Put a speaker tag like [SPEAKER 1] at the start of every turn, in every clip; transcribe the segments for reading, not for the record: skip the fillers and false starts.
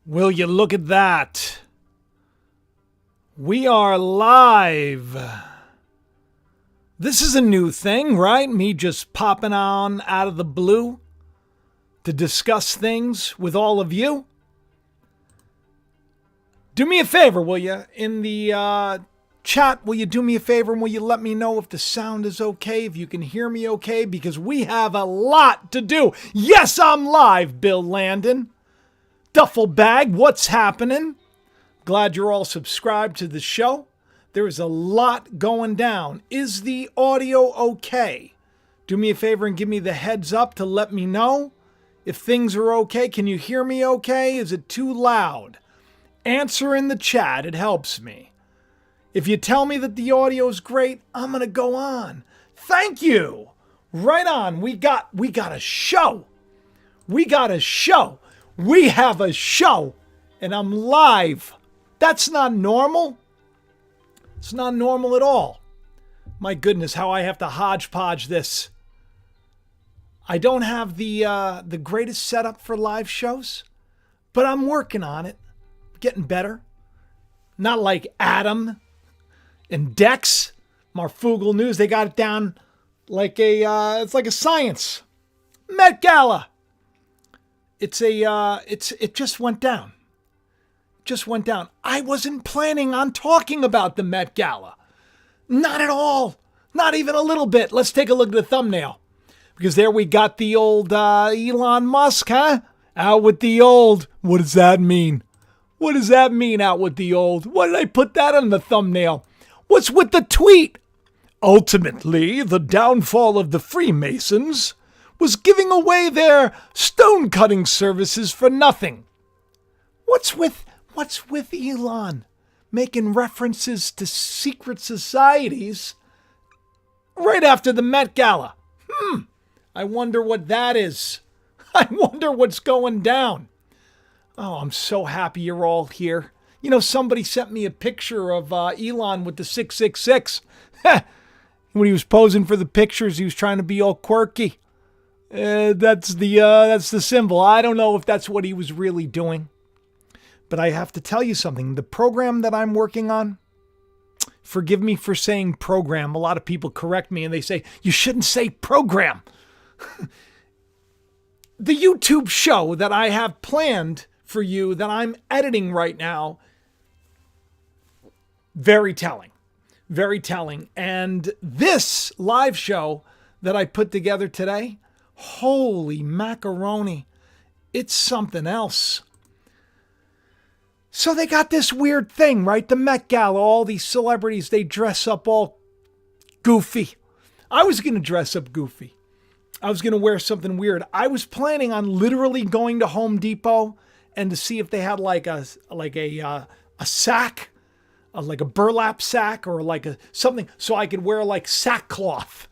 [SPEAKER 1] Will you look at that? We are live. This is a new thing, right? Me just popping on out of the blue to discuss things with all of you. Do me a favor, will you? In the chat, will you do me a favor and will you let me know if the sound is okay, if you can hear me okay? Because we have a lot to do. Yes, I'm live, Bill Landon. Duffel bag, what's happening? Glad you're all subscribed to the show. There is a lot going down. Is the audio okay? Do me a favor and give me the heads up to let me know if things are okay. Can you hear me okay? Is it too loud? Answer in the chat. It helps me. If you tell me that the audio is great, I'm going to go on. Thank you. Right on. We got a show. We have a show, and I'm live. That's not normal. It's not normal at all. My goodness, how I have to hodgepodge this. I don't have the greatest setup for live shows, but I'm working on it. Getting better. Not like Adam and Dex, Marfugal News. They got it down like it's like a science. Met Gala. It just went down. Just went down. I wasn't planning on talking about the Met Gala. Not at all. Not even a little bit. Let's take a look at the thumbnail. Because there we got the old Elon Musk, huh? Out with the old. What does that mean? What does that mean, out with the old? Why did I put that on the thumbnail? What's with the tweet? Ultimately, the downfall of the Freemasons was giving away their stone-cutting services for nothing. What's with Elon making references to secret societies right after the Met Gala? I wonder what that is. I wonder what's going down. Oh, I'm so happy you're all here. You know, somebody sent me a picture of Elon with the 666. When he was posing for the pictures, he was trying to be all quirky. That's the symbol. I don't know if that's what he was really doing. But I have to tell you something. The program that I'm working on, forgive me for saying program. A lot of people correct me and they say, you shouldn't say program. The YouTube show that I have planned for you that I'm editing right now, very telling. Very telling. And this live show that I put together today, holy macaroni, it's something else. So they got this weird thing, right? The Met Gala, all these celebrities, they dress up all goofy. I was going to dress up goofy. I was going to wear something weird. I was planning on literally going to Home Depot and to see if they had like a sack, like a burlap sack or like something so I could wear like sackcloth.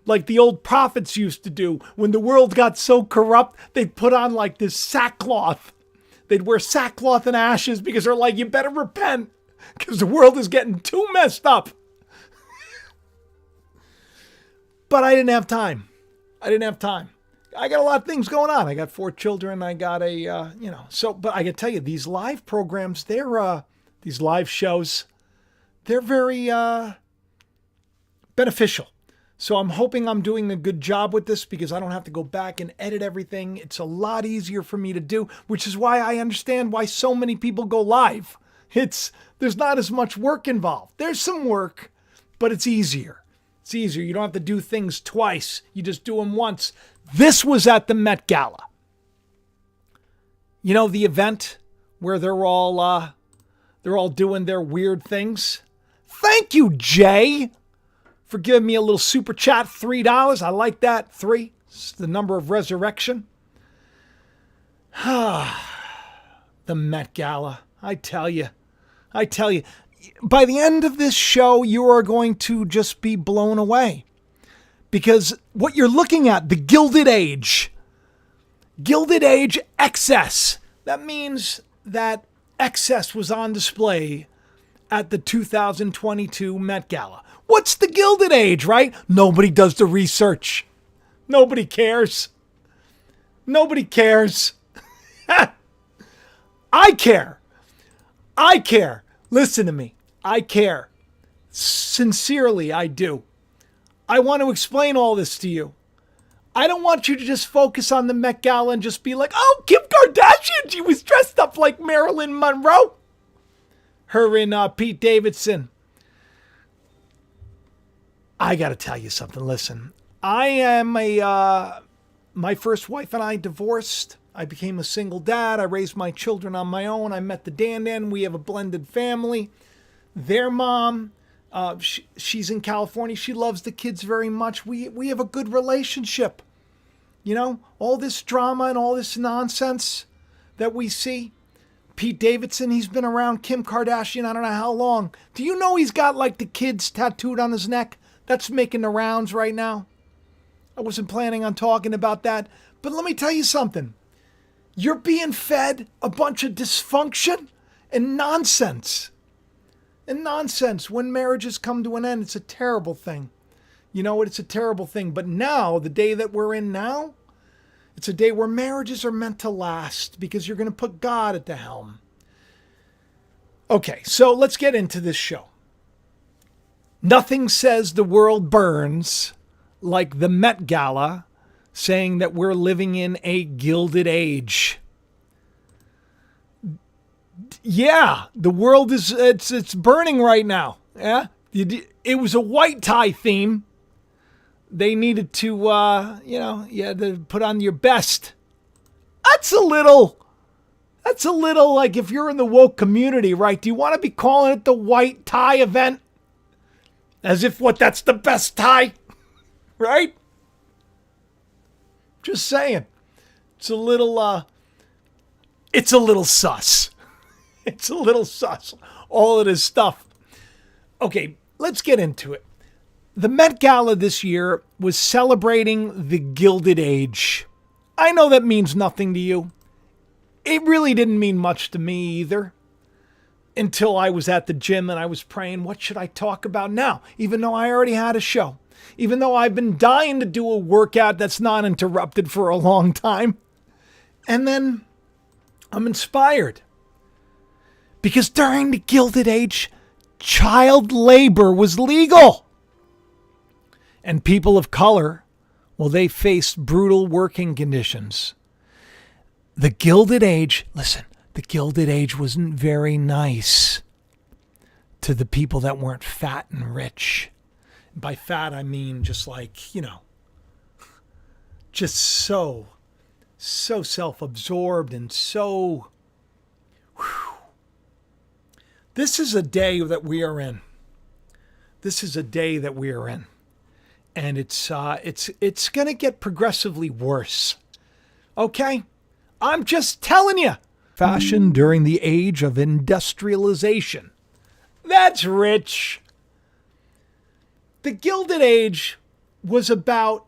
[SPEAKER 1] Like the old prophets used to do when the world got so corrupt, they'd put on like this sackcloth. They'd wear sackcloth and ashes because they're like, you better repent because the world is getting too messed up. But I didn't have time. I got a lot of things going on. I got 4 children. I got but I can tell you, these live programs, these live shows, they're very beneficial. So I'm hoping I'm doing a good job with this because I don't have to go back and edit everything. It's a lot easier for me to do, which is why I understand why so many people go live. There's not as much work involved. There's some work, but it's easier. It's easier. You don't have to do things twice. You just do them once. This was at the Met Gala. You know, the event where they're all doing their weird things. Thank you, Jay, for giving me a little super chat, $3. I like that. 3. It's the number of resurrection. The Met Gala. I tell you. By the end of this show, you are going to just be blown away. Because what you're looking at, the Gilded Age. Gilded Age excess. That means that excess was on display at the 2022 Met Gala. What's the Gilded Age, right? Nobody does the research. Nobody cares. I care. I care. Listen to me. I care. Sincerely, I do. I want to explain all this to you. I don't want you to just focus on the Met Gala and just be like, oh, Kim Kardashian, she was dressed up like Marilyn Monroe. Her and Pete Davidson. I got to tell you something. Listen, I am my first wife and I divorced. I became a single dad. I raised my children on my own. I met the Dan. We have a blended family. Their mom, she's in California. She loves the kids very much. We have a good relationship. You know, all this drama and all this nonsense that we see. Pete Davidson, he's been around Kim Kardashian, I don't know how long. Do you know he's got like the kids tattooed on his neck? That's making the rounds right now. I wasn't planning on talking about that. But let me tell you something. You're being fed a bunch of dysfunction and nonsense. And nonsense. When marriages come to an end, it's a terrible thing. You know what? It's a terrible thing. But now, the day that we're in now, it's a day where marriages are meant to last because you're going to put God at the helm. Okay, so let's get into this show. Nothing says the world burns like the Met Gala saying that we're living in a gilded age. Yeah, the world is it's burning right now. Yeah, it was a white tie theme. They needed to, you had to put on your best. That's a little like if you're in the woke community, right? Do you want to be calling it the white tie event? As if that's the best tie, right? Just saying. It's a little sus. It's a little sus. All of this stuff. Okay, let's get into it. The Met Gala this year was celebrating the Gilded Age. I know that means nothing to you. It really didn't mean much to me either. Until I was at the gym and I was praying, what should I talk about now? Even though I already had a show. Even though I've been dying to do a workout that's not interrupted for a long time. And then I'm inspired. Because during the Gilded Age, child labor was legal. And people of color, well, they faced brutal working conditions. The Gilded Age, listen, the Gilded Age wasn't very nice to the people that weren't fat and rich. By fat, I mean just like, just so self-absorbed and so... Whew. This is a day that we are in. This is a day that we are in. And it's going to get progressively worse. Okay? I'm just telling you. Fashion during the age of industrialization. That's rich. The Gilded Age was about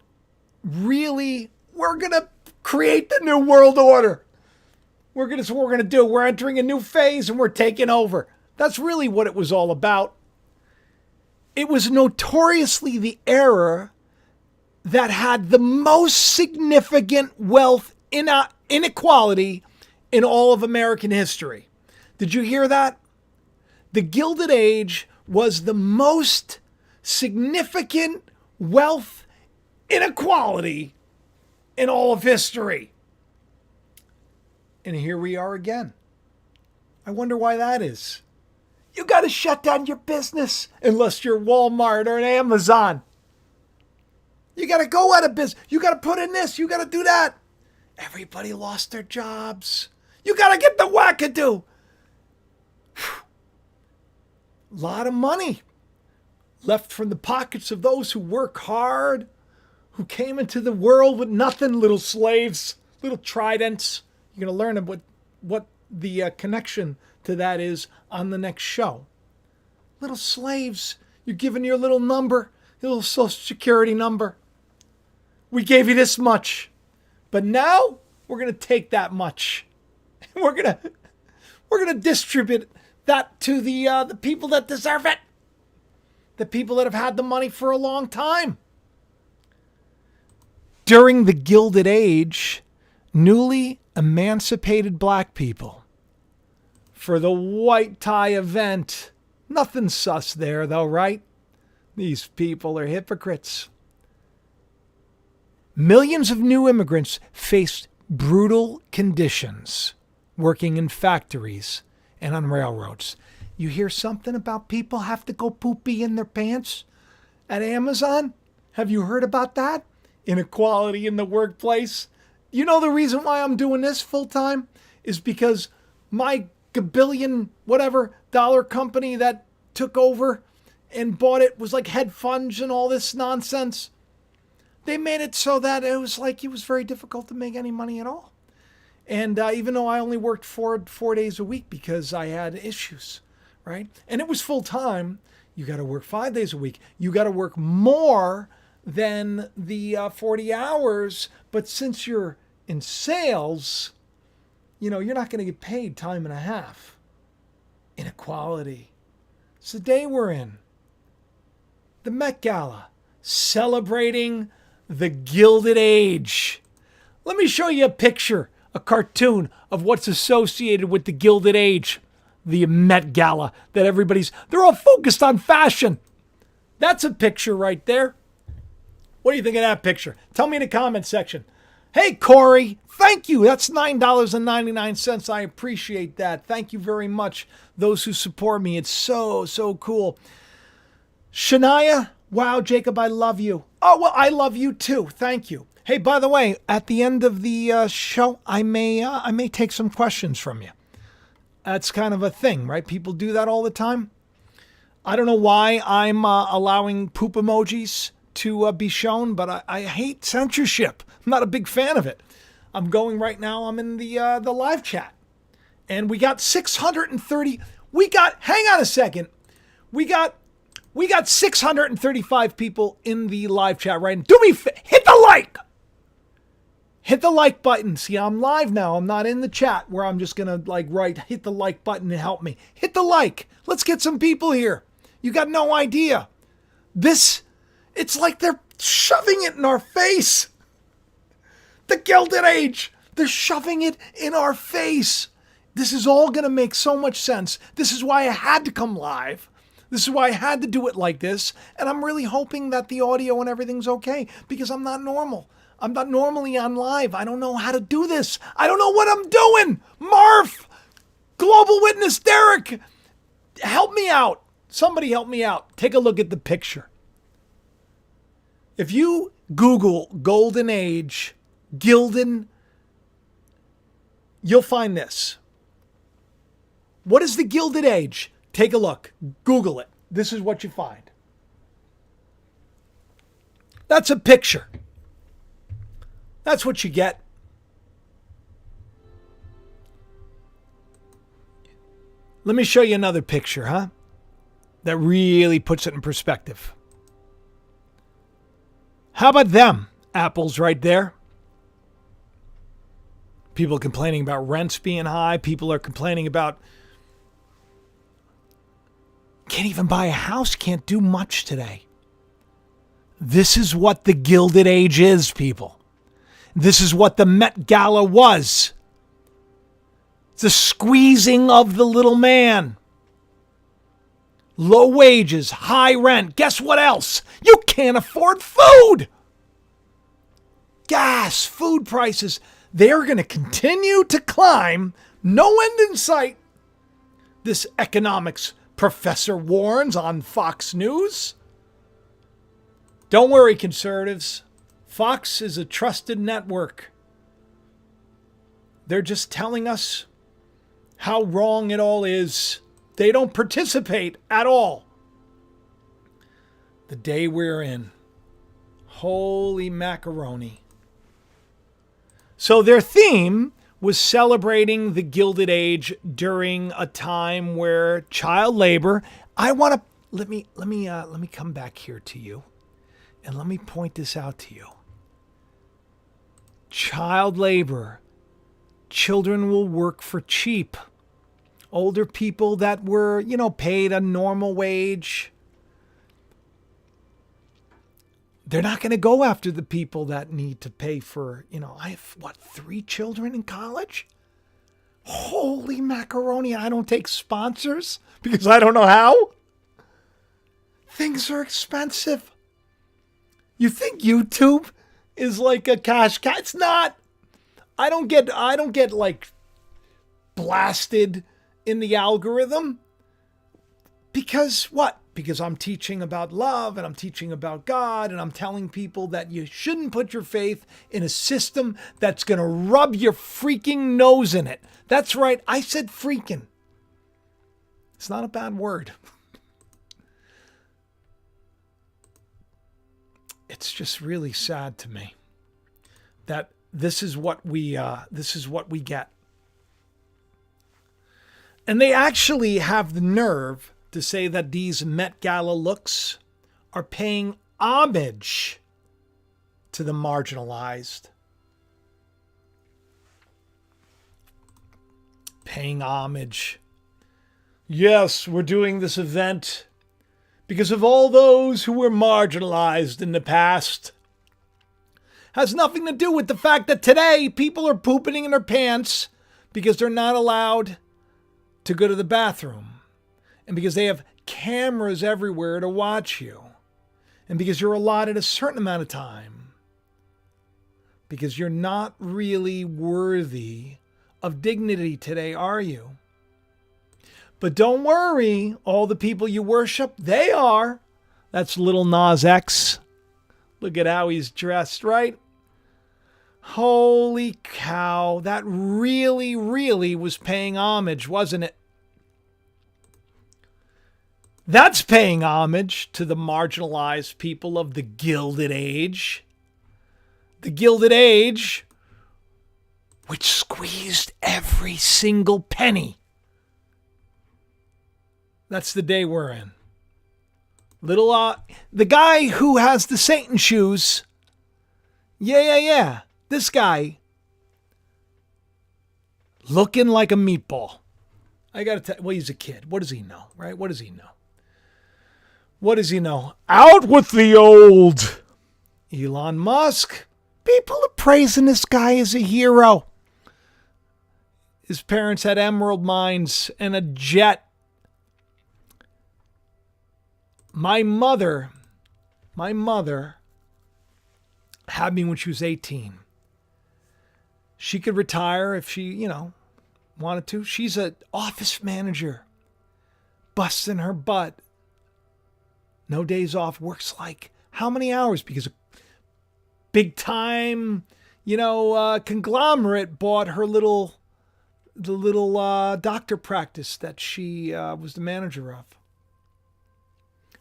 [SPEAKER 1] really, we're going to create the new world order. That's what we're going to do. We're entering a new phase and we're taking over. That's really what it was all about. It was notoriously the era that had the most significant wealth inequality in all of American history. Did you hear that? The Gilded Age was the most significant wealth inequality in all of history. And here we are again. I wonder why that is. You got to shut down your business unless you're Walmart or an Amazon. You got to go out of business. You got to put in this. You got to do that. Everybody lost their jobs. You got to get the wackadoo. A lot of money left from the pockets of those who work hard, who came into the world with nothing, little slaves, little tridents. You're going to learn what the connection to that is on the next show. Little slaves, you're given your little number, your little social security number. We gave you this much, but now we're going to take that much. We're going to distribute that to the people that deserve it. The people that have had the money for a long time. During the Gilded Age, newly emancipated black people for the white tie event. Nothing sus there, though, right? These people are hypocrites. Millions of new immigrants faced brutal conditions working in factories and on railroads. You hear something about people have to go poopy in their pants at Amazon? Have you heard about that? Inequality in the workplace. You know the reason why I'm doing this full time is because my gabillion whatever dollar company that took over and bought it was like hedge funds and all this nonsense. They made it so that it was very difficult to make any money at all. And even though I only worked 4 days a week because I had issues, right? And it was full time. You got to work 5 days a week. You got to work more than the 40 hours. But since you're in sales, you're not going to get paid time and a half. Inequality. It's the day we're in. The Met Gala, celebrating the Gilded Age. Let me show you a picture, a cartoon of what's associated with the Gilded Age. The Met Gala that they're all focused on fashion. That's a picture right there. What do you think of that picture? Tell me in the comment section. Hey, Corey, thank you. That's $9.99. I appreciate that. Thank you very much. Those who support me. It's so, so cool. Shania, wow, Jacob, I love you. Oh, well, I love you too. Thank you. Hey, by the way, at the end of the show, I may take some questions from you. That's kind of a thing, right? People do that all the time. I don't know why I'm allowing poop emojis to be shown, but I hate censorship. I'm not a big fan of it. I'm going right now. I'm in the live chat, and we got 630. Hang on a second. We got 635 people in the live chat right now. Hit the like. Hit the like button. See, I'm live now. I'm not in the chat where I'm just going to hit the like button and help me. Hit the like. Let's get some people here. You got no idea. It's like they're shoving it in our face. The Gilded Age. They're shoving it in our face. This is all going to make so much sense. This is why I had to come live. This is why I had to do it like this. And I'm really hoping that the audio and everything's okay because I'm not normal. I'm not normally on live. I don't know how to do this. I don't know what I'm doing. Marv, Global Witness Derek, help me out. Somebody help me out. Take a look at the picture. If you Google Golden Age, Gilded, you'll find this. What is the Gilded Age? Take a look. Google it. This is what you find. That's a picture. That's what you get. Let me show you another picture, huh? That really puts it in perspective. How about them apples right there? People complaining about rents being high. People are complaining about can't even buy a house, can't do much today. This is what the Gilded Age is, people. This is what the Met Gala was. The squeezing of the little man. Low wages, high rent. Guess what else? You can't afford food. Gas, food prices, they're going to continue to climb. No end in sight. This economics professor warns on Fox News. Don't worry, conservatives. Fox is a trusted network. They're just telling us how wrong it all is. They don't participate at all. The day we're in. Holy macaroni. So their theme was celebrating the Gilded Age during a time where child labor. Let me come back here to you and let me point this out to you. Child labor. Children will work for cheap. Older people that were, paid a normal wage. They're not going to go after the people that need to pay for, I have 3 children in college? Holy macaroni. I don't take sponsors because I don't know how. Things are expensive. You think YouTube is like a cash cow? It's not. I don't get like blasted in the algorithm. Because what? Because I'm teaching about love and I'm teaching about God and I'm telling people that you shouldn't put your faith in a system that's going to rub your freaking nose in it. That's right. I said freaking. It's not a bad word. It's just really sad to me that this is what we get. And they actually have the nerve to say that these Met Gala looks are paying homage to the marginalized. Paying homage. Yes, we're doing this event because of all those who were marginalized in the past. Has nothing to do with the fact that today people are pooping in their pants because they're not allowed to go to the bathroom. And because they have cameras everywhere to watch you. And because you're allotted a certain amount of time. Because you're not really worthy of dignity today, are you? But don't worry, all the people you worship, they are. That's Lil Nas X. Look at how he's dressed, right? Holy cow, that really, really was paying homage, wasn't it? That's paying homage to the marginalized people of the Gilded Age. The Gilded Age, which squeezed every single penny. That's the day we're in. The guy who has the Satan shoes. Yeah. This guy. Looking like a meatball. I got to tell you, well, he's a kid. What does he know, right? What does he know? What does he know? Out with the old. Elon Musk. People are praising this guy as a hero. His parents had emerald mines and a jet. My mother had me when she was 18. She could retire if she, wanted to. She's an office manager. Busting her butt. No days off. Works like how many hours? Because a big time, conglomerate bought her the little doctor practice that she was the manager of.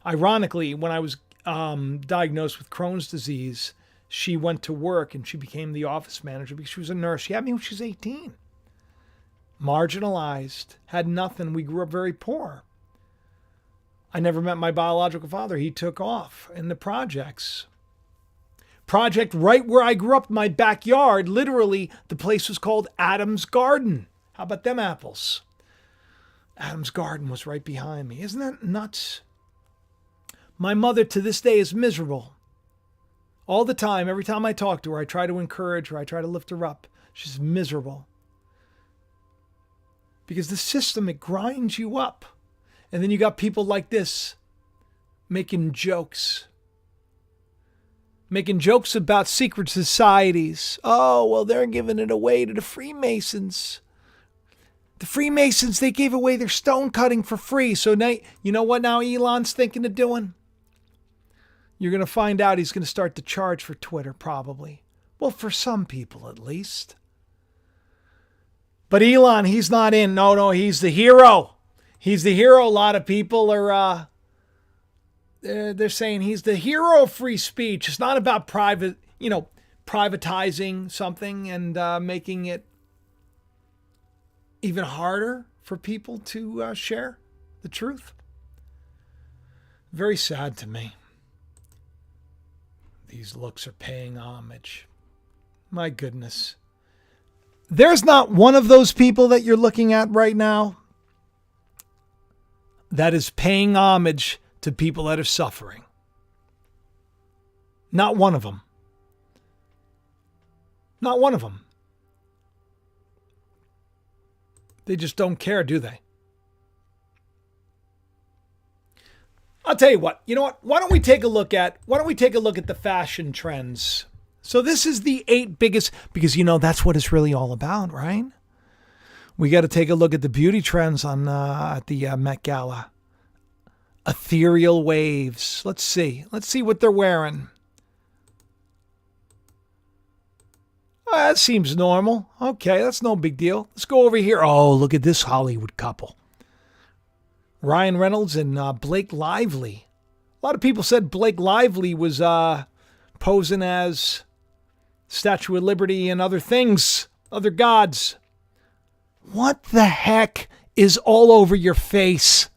[SPEAKER 1] Ironically, when I was diagnosed with Crohn's disease, she went to work and she became the office manager because she was a nurse. She had me when she was 18. Marginalized, had nothing. We grew up very poor. I never met my biological father. He took off in the projects. Project right where I grew up, my backyard, literally, the place was called Adam's Garden. How about them apples? Adam's Garden was right behind me. Isn't that nuts? My mother to this day is miserable. All the time, every time I talk to her, I try to encourage her. I try to lift her up. She's miserable. Because the system, it grinds you up. And then you got people like this making jokes. Making jokes about secret societies. Oh, well, they're giving it away to the Freemasons. The Freemasons, they gave away their stone cutting for free. So now, you know what now Elon's thinking of doing? You're going to find out he's going to start to charge for Twitter, probably. Well, for some people at least. But Elon, he's not in. No, he's the hero. He's the hero. A lot of people are, they're saying he's the hero of free speech. It's not about privatizing something and making it even harder for people to share the truth. Very sad to me. These looks are paying homage. My goodness. There's not one of those people that you're looking at right now that is paying homage to people that are suffering. Not one of them. Not one of them. They just don't care, do they? I'll tell you what. You know what? Why don't we take a look at the fashion trends? So this is the 8 biggest, because that's what it's really all about, right? We got to take a look at the beauty trends on at the Met Gala. Ethereal waves. Let's see what they're wearing. That seems normal. Okay, that's no big deal. Let's go over here. Oh, look at this Hollywood couple. Ryan Reynolds and Blake Lively. A lot of people said Blake Lively was posing as Statue of Liberty and other things, other gods. What the heck is all over your face?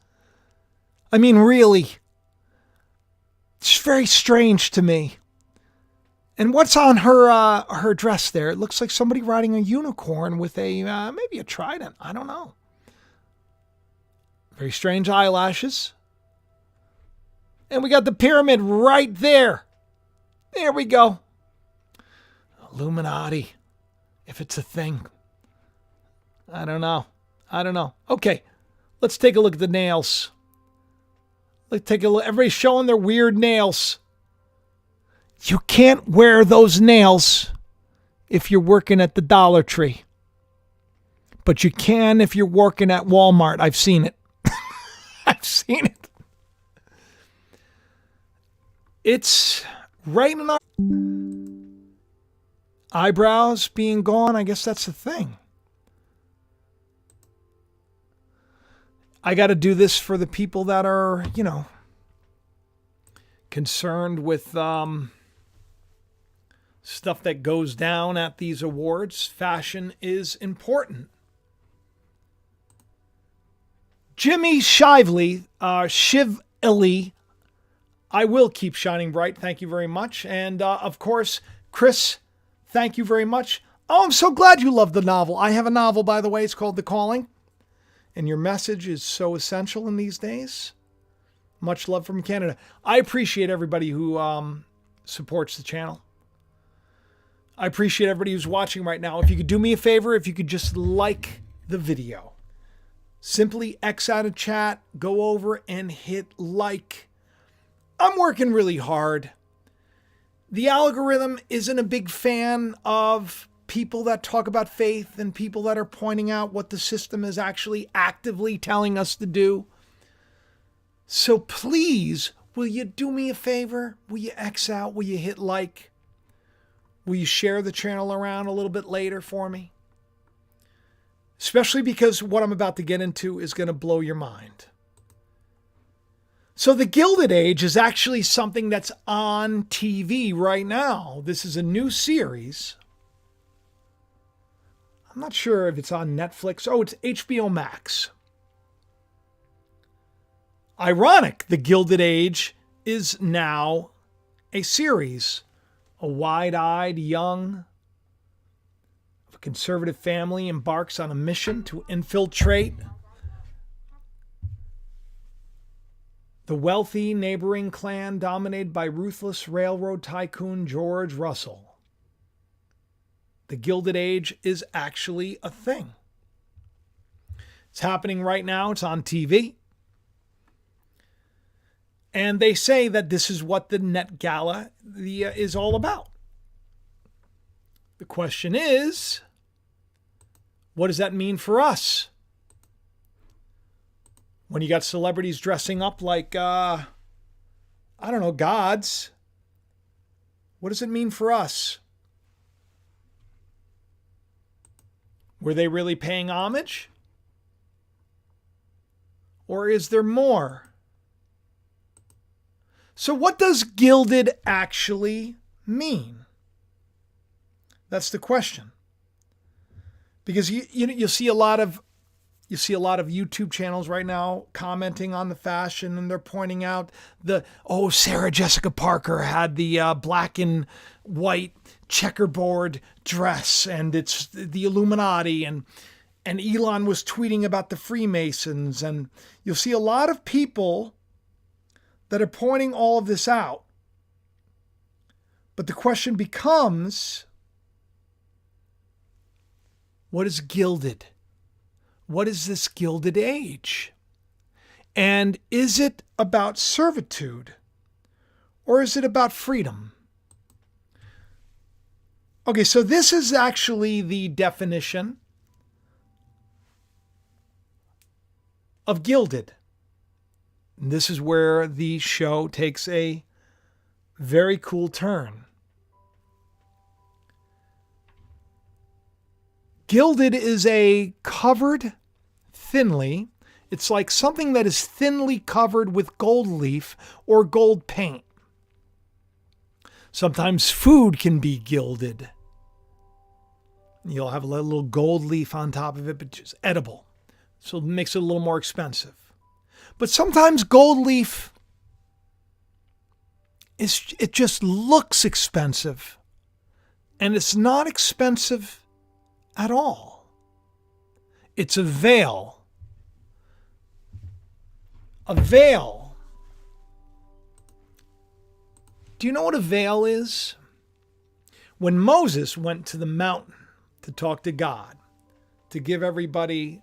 [SPEAKER 1] I mean, really. It's very strange to me. And what's on her dress there? It looks like somebody riding a unicorn with a maybe a trident. I don't know. Very strange eyelashes. And we got the pyramid right there. There we go. Illuminati, if it's a thing. I don't know. Okay, let's take a look at the nails. Let's take a look. Everybody's showing their weird nails. You can't wear those nails if you're working at the Dollar Tree. But you can if you're working at Walmart. I've seen it. I've seen it. It's right in our eyebrows being gone. I guess that's the thing. I got to do this for the people that are, concerned with stuff that goes down at these awards. Fashion is important. Jimmy Shively, Shively, I will keep shining bright. Thank you very much. And of course, Chris, thank you very much. Oh, I'm so glad you love the novel. I have a novel, by the way. It's called The Calling. And your message is so essential in these days. Much love from Canada. I appreciate everybody who supports the channel. I appreciate everybody who's watching right now. If you could do me a favor, if you could just like the video. Simply X out of chat, go over and hit like. I'm working really hard. The algorithm isn't a big fan of people that talk about faith and people that are pointing out what the system is actually actively telling us to do. So please, will you do me a favor? Will you X out? Will you hit like? Will you share the channel around a little bit later for me? Especially because what I'm about to get into is going to blow your mind. So the Gilded Age is actually something that's on TV right now. This is a new series. I'm not sure if it's on Netflix. Oh, it's HBO Max. Ironic, The Gilded Age is now a series. A wide-eyed young conservative family embarks on a mission to infiltrate the wealthy neighboring clan dominated by ruthless railroad tycoon George Russell. The Gilded Age is actually a thing. It's happening right now. It's on TV. And they say that this is what the Met Gala is all about. The question is, what does that mean for us? When you got celebrities dressing up like, gods, what does it mean for us? Were they really paying homage? Or is there more? So what does gilded actually mean? That's the question. Because you see a lot of YouTube channels right now commenting on the fashion, and they're pointing out Sarah Jessica Parker had the black and white checkerboard dress, and it's the Illuminati, and Elon was tweeting about the Freemasons, and you'll see a lot of people that are pointing all of this out. But the question becomes, what is gilded? What is this Gilded Age? And is it about servitude or is it about freedom? Okay, so this is actually the definition of gilded. And this is where the show takes a very cool turn. Gilded is a covered thinly. It's like something that is thinly covered with gold leaf or gold paint. Sometimes food can be gilded. You'll have a little gold leaf on top of it, but just edible. So it makes it a little more expensive. But sometimes gold leaf, it just looks expensive. And it's not expensive at all. It's a veil. A veil. Do you know what a veil is? When Moses went to the mountain to talk to God, to give everybody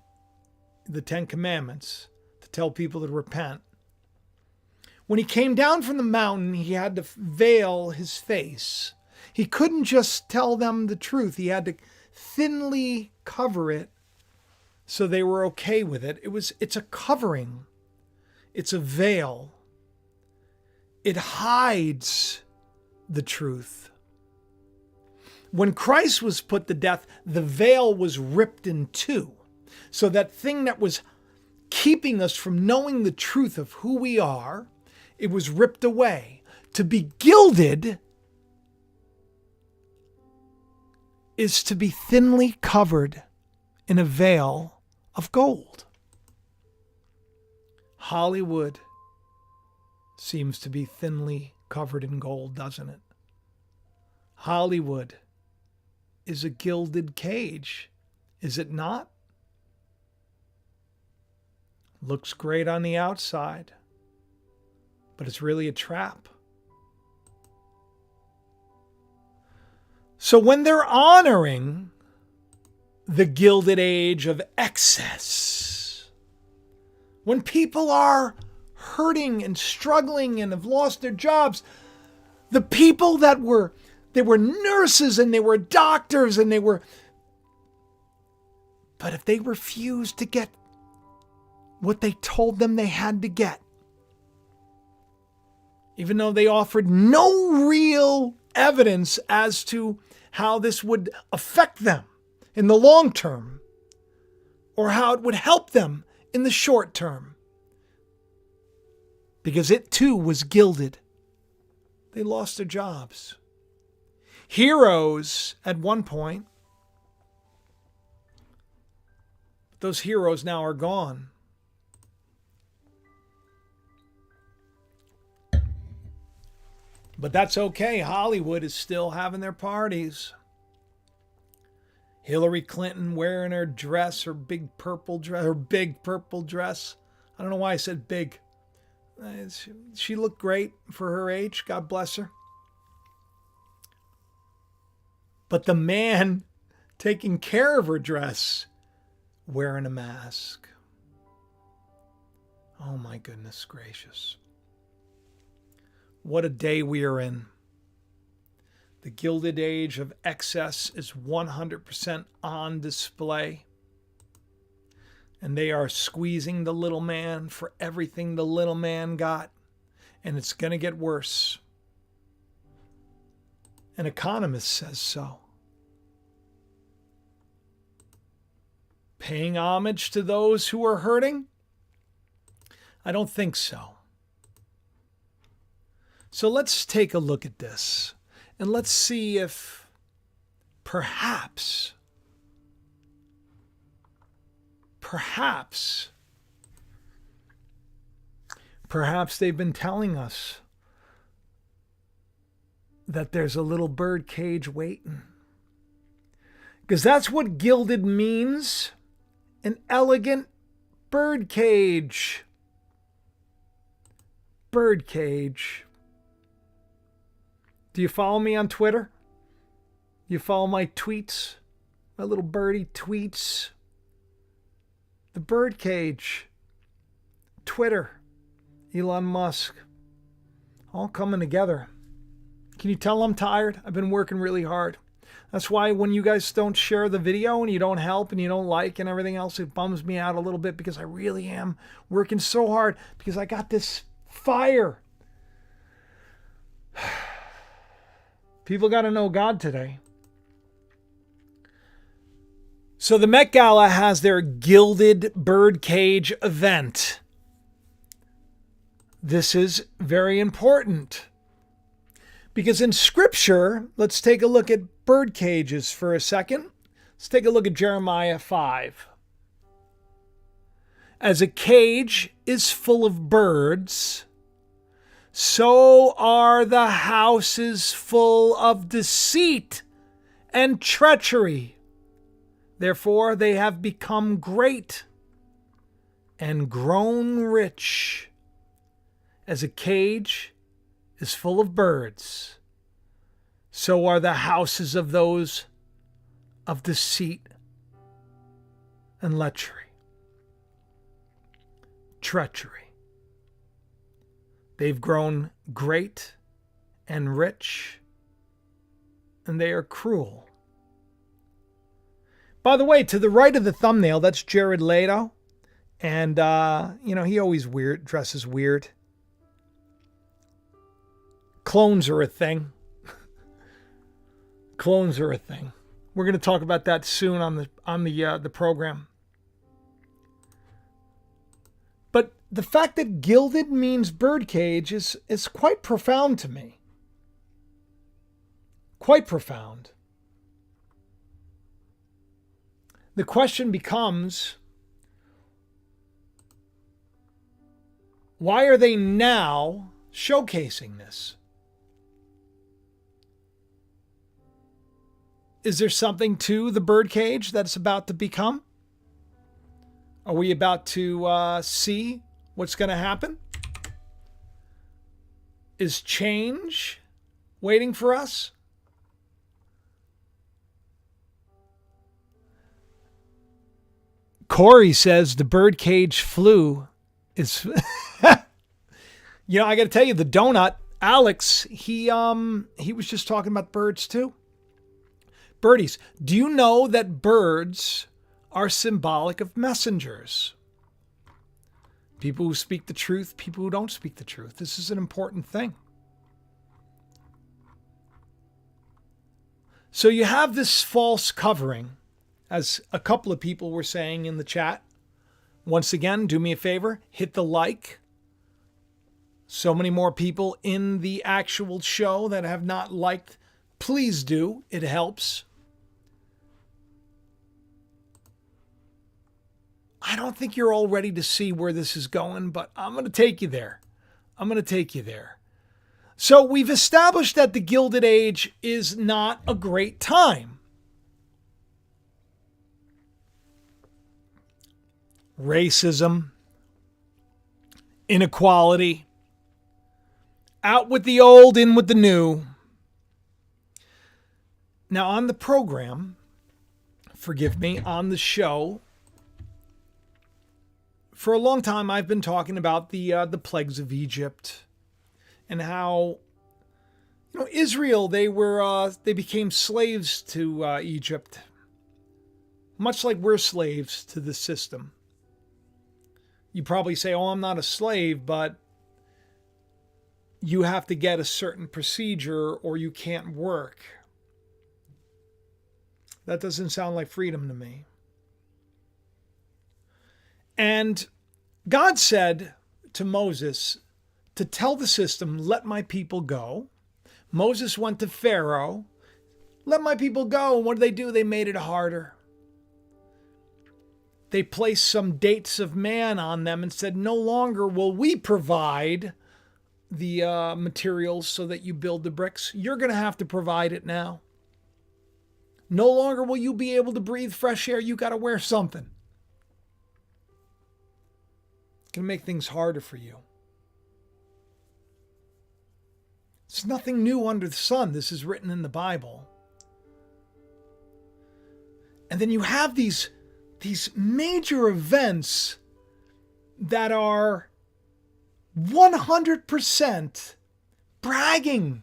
[SPEAKER 1] the 10 Commandments, to tell people to repent, when he came down from the mountain, he had to veil his face. He couldn't just tell them the truth. He had to thinly cover it so they were okay with it. It's a covering. It's a veil. It hides the truth. When Christ was put to death, the veil was ripped in two. So that thing that was keeping us from knowing the truth of who we are, it was ripped away. To be gilded is to be thinly covered in a veil of gold. Hollywood seems to be thinly covered in gold, doesn't it? Hollywood is a gilded cage, is it not? Looks great on the outside, but it's really a trap. So when they're honoring the Gilded Age of excess, when people are hurting and struggling and have lost their jobs, the people that were nurses and they were doctors and but if they refused to get what they told them they had to get, even though they offered no real evidence as to how this would affect them in the long term or how it would help them in the short term, because it too was gilded, they lost their jobs. Heroes at one point, those heroes now are gone. But that's okay. Hollywood is still having their parties. Hillary Clinton wearing her dress, her big purple dress. I don't know why I said big. She looked great for her age. God bless her. But the man taking care of her dress, wearing a mask. Oh my goodness gracious. What a day we are in. The Gilded Age of excess is 100% on display. And they are squeezing the little man for everything the little man got. And it's going to get worse. An economist says so. Paying homage to those who are hurting? I don't think so. So let's take a look at this and let's see if perhaps they've been telling us that there's a little birdcage waiting. Because that's what gilded means. An elegant birdcage. Birdcage. Do you follow me on Twitter? You follow my tweets? My little birdie tweets? the birdcage, Twitter, Elon Musk, all coming together. Can you tell I'm tired? I've been working really hard. That's why when you guys don't share the video and you don't help and you don't like and everything else, it bums me out a little bit because I really am working so hard because I got this fire. People got to know God today. So the Met Gala has their Gilded Birdcage event. This is very important. Because in Scripture, let's take a look at bird cages for a second. Let's take a look at Jeremiah 5. As a cage is full of birds, so are the houses full of deceit and treachery. Therefore, they have become great and grown rich. As a cage is full of birds, so are the houses of those of deceit and lechery. Treachery. They've grown great and rich, and they are cruel. By the way, to the right of the thumbnail, that's Jared Leto. And, he always dresses weird. Clones are a thing. Clones are a thing. We're going to talk about that soon on the program. But the fact that gilded means birdcage is quite profound to me. Quite profound. The question becomes, why are they now showcasing this? Is there something to the birdcage that's about to become? Are we about to see what's going to happen? Is change waiting for us? Corey says the birdcage flu is... I got to tell you, the donut, Alex, he was just talking about birds too. Birdies, do you know that birds are symbolic of messengers? People who speak the truth, people who don't speak the truth. This is an important thing. So you have this false covering, as a couple of people were saying in the chat. Once again, do me a favor, hit the like. So many more people in the actual show that have not liked, please do. It helps. I don't think you're all ready to see where this is going, but I'm going to take you there. So we've established that the Gilded Age is not a great time. Racism, inequality, out with the old, in with the new. Now on the program, on the show, for a long time I've been talking about the plagues of Egypt and how Israel, they became slaves to Egypt, much like we're slaves to the system. You probably say, "Oh, I'm not a slave," but you have to get a certain procedure or you can't work. That doesn't sound like freedom to me. And God said to Moses to tell the system, "Let my people go." Moses went to Pharaoh, "Let my people go." And what did they do? They made it harder. They placed some dates of man on them and said, "No longer will we provide the materials so that you build the bricks. You're going to have to provide it now. No longer will you be able to breathe fresh air. You got to wear something. It's going to make things harder for you." It's nothing new under the sun. This is written in the Bible. And then you have these these major events that are 100% bragging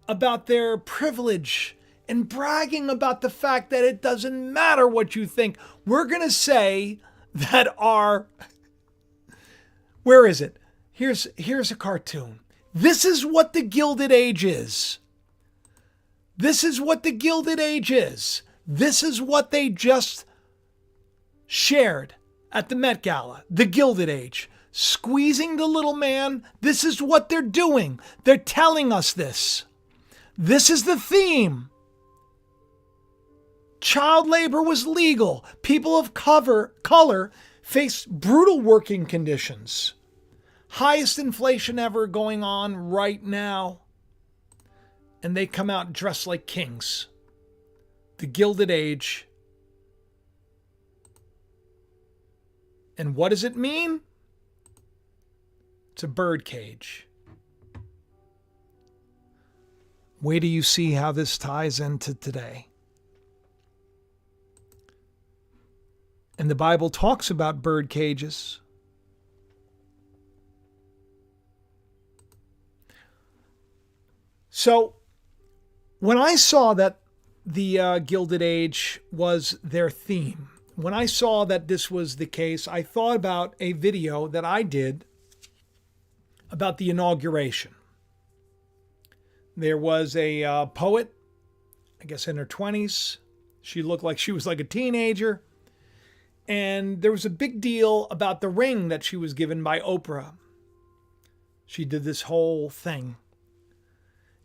[SPEAKER 1] about their privilege and bragging about the fact that it doesn't matter what you think. We're going to say that where is it? Here's a cartoon. This is what the Gilded Age is. This is what the Gilded Age is. This is what they just shared at the Met Gala, the Gilded Age. Squeezing the little man. This is what they're doing. They're telling us this. This is the theme. Child labor was legal. People of color faced brutal working conditions. Highest inflation ever going on right now. And they come out dressed like kings. The Gilded Age. And what does it mean? It's a birdcage. Wait till you see how this ties into today. And the Bible talks about bird cages. So, when I saw that the Gilded Age was their theme, when I saw that this was the case, I thought about a video that I did about the inauguration. There was a poet, I guess in her 20s. She looked like she was like a teenager. And there was a big deal about the ring that she was given by Oprah. She did this whole thing.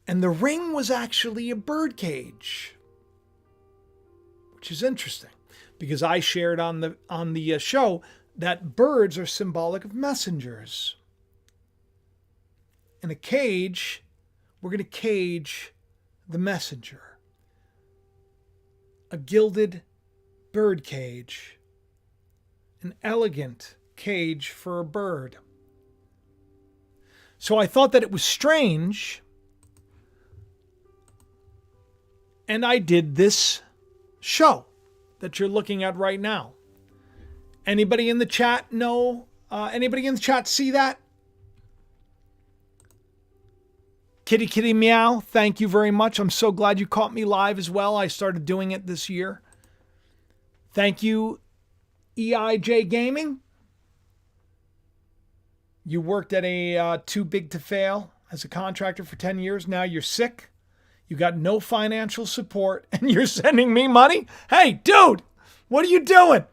[SPEAKER 1] And the ring was actually a birdcage, which is interesting because I shared on the show that birds are symbolic of messengers. In a cage, we're going to cage the messenger. A gilded bird cage. An elegant cage for a bird. So I thought that it was strange. And I did this show that you're looking at right now. Anybody in the chat know? Anybody in the chat see that? Kitty Kitty Meow, thank you very much. I'm so glad you caught me live as well. I started doing it this year. Thank you, EIJ Gaming. You worked at a Too Big to Fail as a contractor for 10 years. Now you're sick. You got no financial support and you're sending me money? Hey, dude, what are you doing?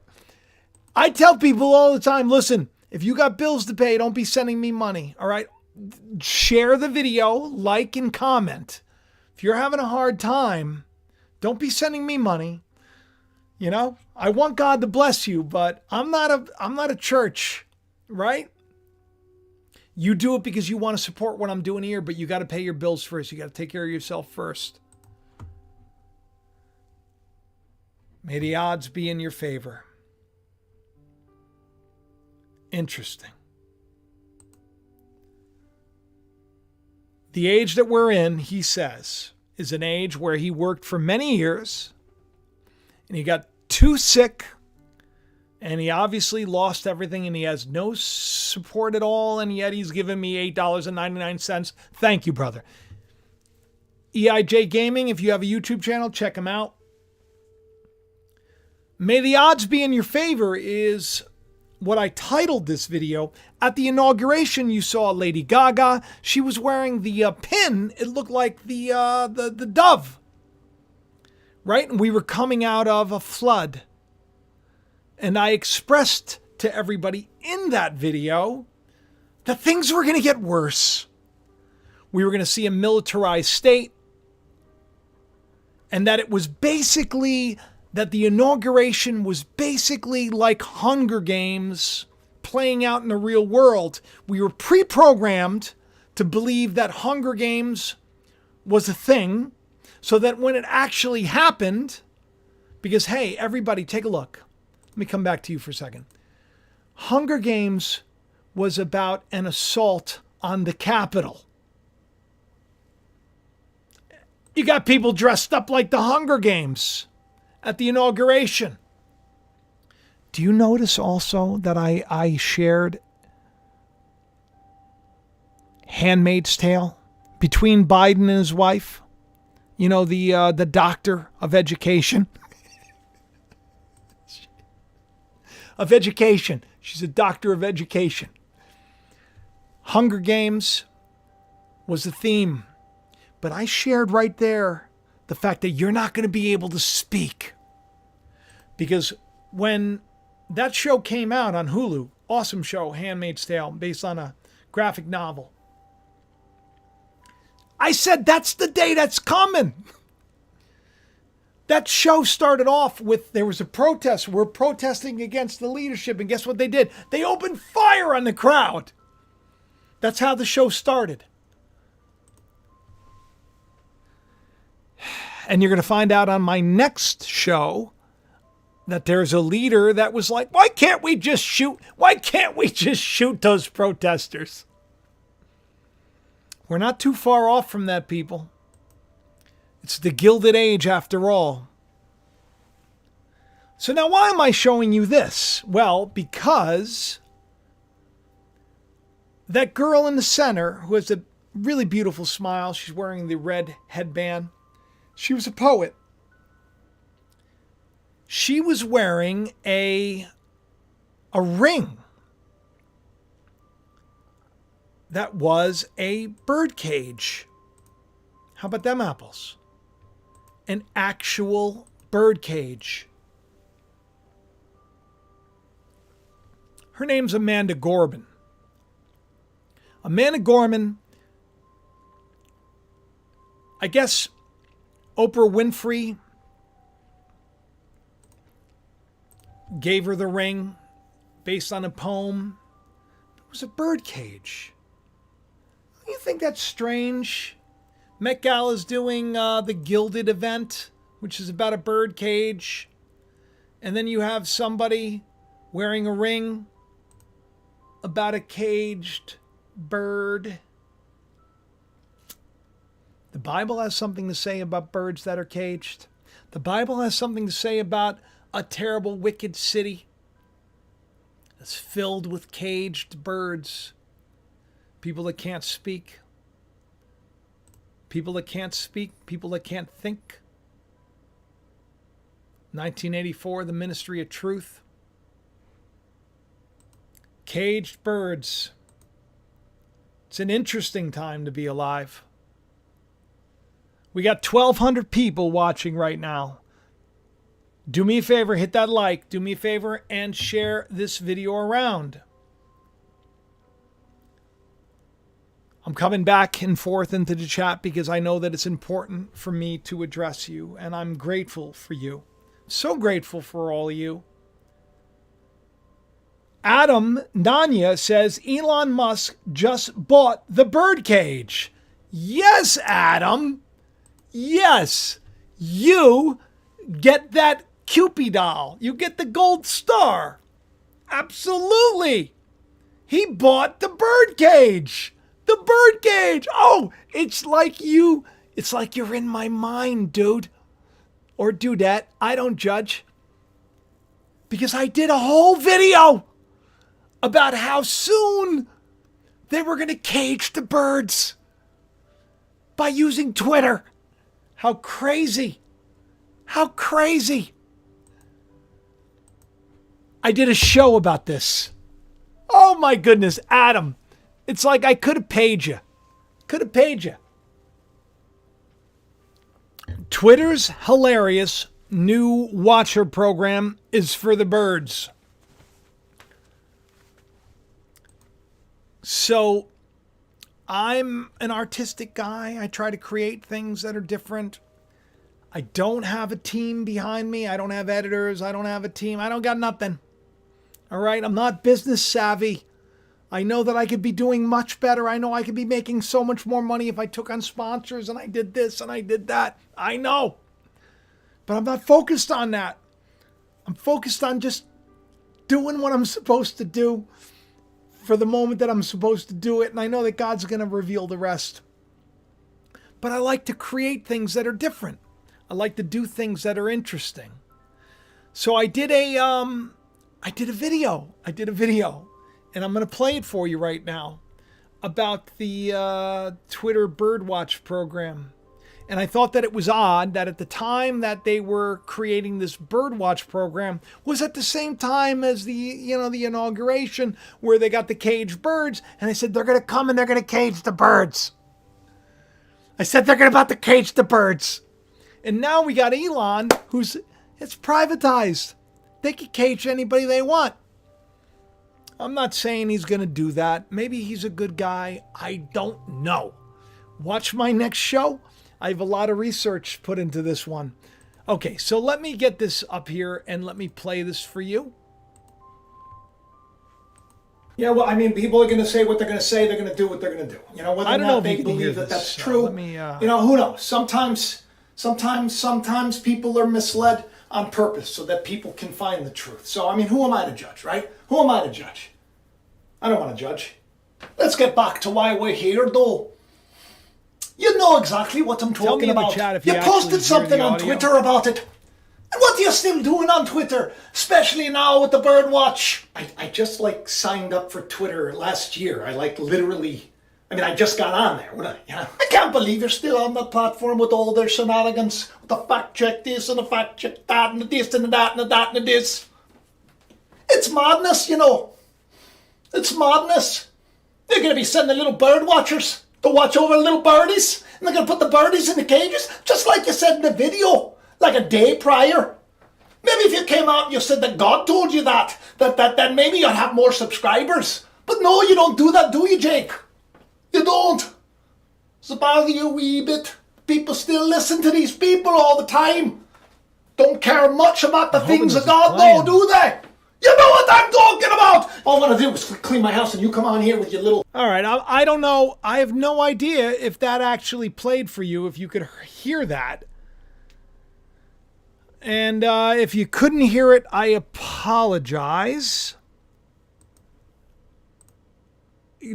[SPEAKER 1] I tell people all the time, listen, if you got bills to pay, don't be sending me money. All right. Share the video, like and comment. If you're having a hard time, don't be sending me money. You know, I want God to bless you, but I'm not a church, right? You do it because you want to support what I'm doing here, but you got to pay your bills first. You got to take care of yourself first. May the odds be in your favor. Interesting. The age that we're in, he says, is an age where he worked for many years and he got too sick and he obviously lost everything and he has no support at all, and yet he's giving me $8.99. Thank you, brother. EIJ Gaming, if you have a YouTube channel, check him out. May the odds be in your favor is what I titled this video. At the inauguration, you saw Lady Gaga. She was wearing the pin. It looked like the dove, right? And we were coming out of a flood. And I expressed to everybody in that video that things were going to get worse. We were going to see a militarized state. And that it was basically, that the inauguration was basically like Hunger Games playing out in the real world. We were pre-programmed to believe that Hunger Games was a thing, so that when it actually happened, because, hey, everybody, take a look. Let me come back to you for a second. Hunger Games was about an assault on the Capitol. You got people dressed up like the Hunger Games at the inauguration. Do you notice also that I shared Handmaid's Tale between Biden and his wife? You know, the doctor of education. Of education. She's a doctor of education. Hunger Games was the theme. But I shared right there the fact that you're not going to be able to speak. Because when that show came out on Hulu, awesome show, Handmaid's Tale, based on a graphic novel, I said, that's the day that's coming. That show started off with, there was a protest. We're protesting against the leadership. And guess what they did? They opened fire on the crowd. That's how the show started. And you're going to find out on my next show that there's a leader that was like, why can't we just shoot? Why can't we just shoot those protesters? We're not too far off from that, people. It's the Gilded Age after all. So now why am I showing you this? Well, because that girl in the center who has a really beautiful smile, she's wearing the red headband. She was a poet. She was wearing a ring that was a birdcage. How about them apples? An actual birdcage. Her name's Amanda Gorman. Amanda Gorman, I guess Oprah Winfrey gave her the ring based on a poem. It was a birdcage. Don't you think that's strange? Met Gala's doing the Gilded event, which is about a birdcage. And then you have somebody wearing a ring about a caged bird. The Bible has something to say about birds that are caged. The Bible has something to say about a terrible, wicked city that's filled with caged birds. People that can't speak. People that can't speak. People that can't think. 1984, the Ministry of Truth. Caged birds. It's an interesting time to be alive. We got 1,200 people watching right now. Do me a favor, hit that like. Do me a favor and share this video around. I'm coming back and forth into the chat because I know that it's important for me to address you, and I'm grateful for you. So grateful for all of you. Adam Nanya says Elon Musk just bought the birdcage. Yes, Adam. Yes. You get that Cupid doll. You get the gold star. Absolutely. He bought the birdcage. The birdcage. Oh, it's like you're in my mind, dude. Or dudette. I don't judge. Because I did a whole video about how soon they were going to cage the birds by using Twitter. How crazy. How crazy. I did a show about this. Oh my goodness, Adam. It's like I could have paid you. Could have paid you. Twitter's hilarious new watcher program is for the birds. So I'm an artistic guy. I try to create things that are different. I don't have a team behind me. I don't have editors. I don't have a team. I don't got nothing. All right. I'm not business savvy. I know that I could be doing much better. I know I could be making so much more money if I took on sponsors and I did this and I did that. I know. But I'm not focused on that. I'm focused on just doing what I'm supposed to do for the moment that I'm supposed to do it. And I know that God's going to reveal the rest. But I like to create things that are different. I like to do things that are interesting. So I did a I did a video. And I'm going to play it for you right now about the Twitter Birdwatch program. And I thought that it was odd that at the time that they were creating this birdwatch program was at the same time as the inauguration where they got the caged birds. And I said, they're going to come and they're going to cage the birds. They're about to cage the birds. And now we got Elon, it's privatized. They can cage anybody they want. I'm not saying he's going to do that. Maybe he's a good guy. I don't know. Watch my next show. I have a lot of research put into this one. Okay, so let me get this up here and let me play this for you. Yeah, well, I mean, people are going to say what they're going to say. They're going to do what they're going to do. Whether or not they believe that that's true. Who knows? Sometimes people are misled on purpose so that people can find the truth. So, I mean, who am I to judge, right? Who am I to judge? I don't want to judge. Let's get back to why we're here, though. You know exactly what I'm talking about. You posted something on Twitter about it. And what are you still doing on Twitter? Especially now with the Birdwatch. I just signed up for Twitter last year. I just got on there. I can't believe you're still on that platform with all their shenanigans. With the fact check this and the fact check that and the this and the that and the that and the this. It's madness, It's madness. They're going to be sending little bird watchers to watch over little birdies. And they're going to put the birdies in the cages, just like you said in the video, like a day prior. Maybe if you came out and you said that God told you that maybe you'd have more subscribers. But no, you don't do that, do you, Jake? You don't. Does it bother you a wee bit? People still listen to these people all the time. Don't care much about the things of God, though, do they? You know what I'm talking about! All I want to do is clean my house and you come on here with your little... All right, I don't know. I have no idea if that actually played for you, if you could hear that. And if you couldn't hear it, I apologize.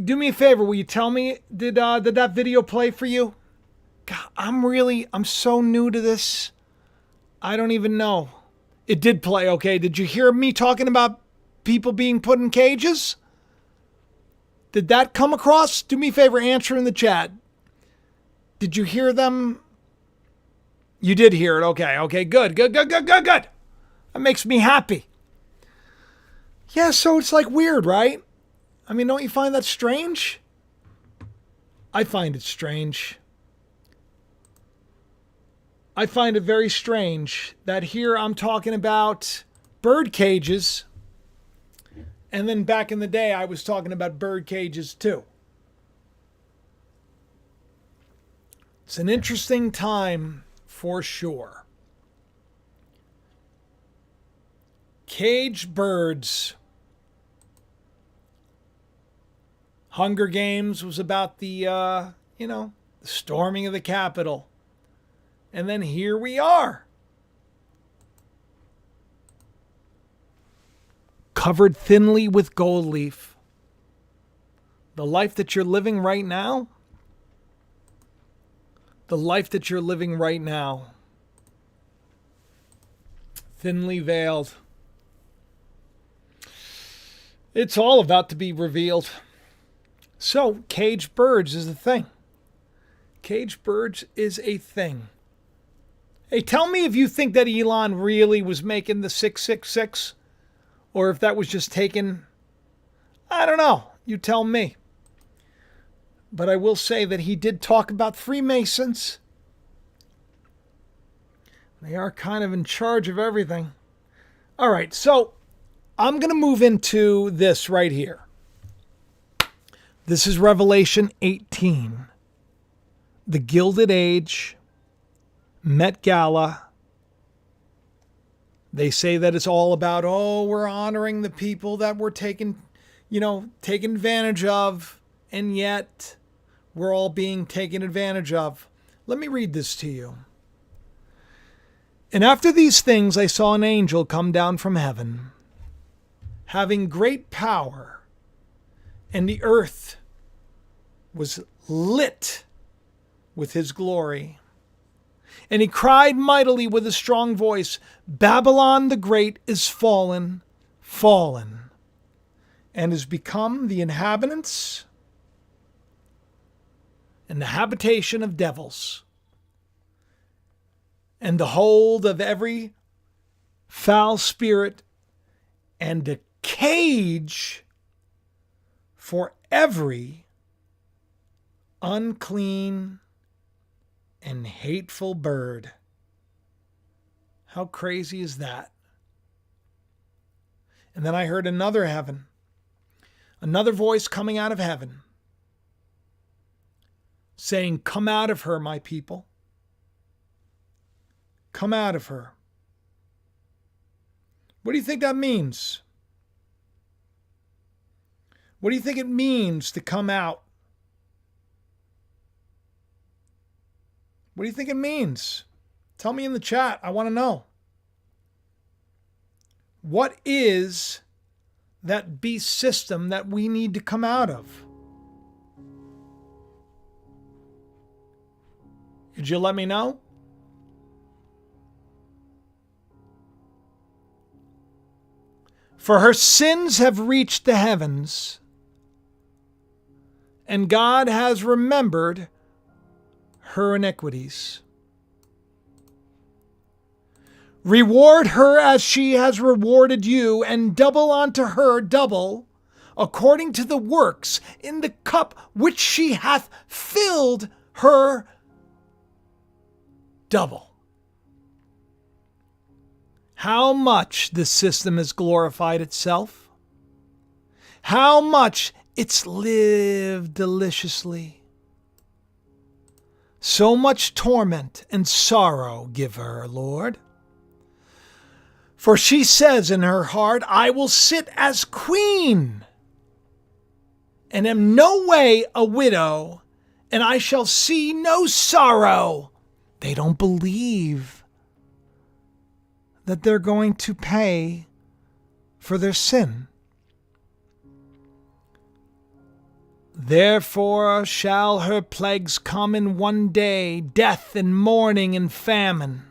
[SPEAKER 1] Do me a favor, will you tell me, did that video play for you? God, I'm so new to this. I don't even know. It did play, okay. Did you hear me talking about people being put in cages? Did that come across? Do me a favor, answer in the chat. Did you hear them? You did hear it, okay, good. That makes me happy. Yeah, so it's weird, right? I mean, don't you find that strange? I find it strange. I find it very strange that here I'm talking about bird cages, and then back in the day I was talking about bird cages too. It's an interesting time for sure. Caged birds. Hunger Games was about the storming of the Capitol. And then here we are. Covered thinly with gold leaf. The life that you're living right now. Thinly veiled. It's all about to be revealed. So, caged birds is a thing. Caged birds is a thing. Hey, tell me if you think that Elon really was making the 666, or if that was just taken. I don't know. You tell me. But I will say that he did talk about Freemasons. They are kind of in charge of everything. All right, so I'm going to move into this right here. This is Revelation 18. The Gilded Age. Met Gala. They say that it's all about, we're honoring the people that were taken advantage of, and yet we're all being taken advantage of. Let me read this to you. And after these things, I saw an angel come down from heaven, having great power, and the earth was lit with his glory. And he cried mightily with a strong voice, Babylon the Great is fallen, fallen and has become the inhabitants and the habitation of devils, and the hold of every foul spirit, and a cage for every unclean and hateful bird. How crazy is that? And then I heard another heaven, another voice coming out of heaven, saying, "Come out of her, my people. Come out of her." What do you think that means? What do you think it means to come out? What do you think it means? Tell me in the chat. I want to know. What is that beast system that we need to come out of? Could you let me know? For her sins have reached the heavens, and God has remembered her iniquities. Reward her as she has rewarded you, and double unto her double, according to the works in the cup which she hath filled her double. How much the system has glorified itself. How much it's lived deliciously. So much torment and sorrow give her, Lord. For she says in her heart, I will sit as queen, and am no way a widow, and I shall see no sorrow. They don't believe that they're going to pay for their sin. Therefore shall her plagues come in one day, death and mourning and famine.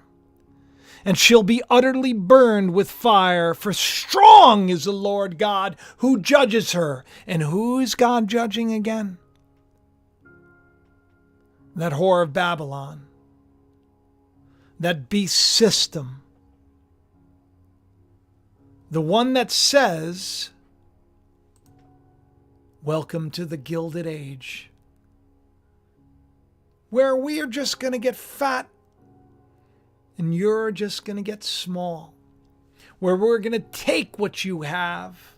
[SPEAKER 1] And she'll be utterly burned with fire, for strong is the Lord God who judges her. And who is God judging again? That whore of Babylon. That beast system. The one that says, welcome to the Gilded Age, where we are just going to get fat and you're just going to get small, where we're going to take what you have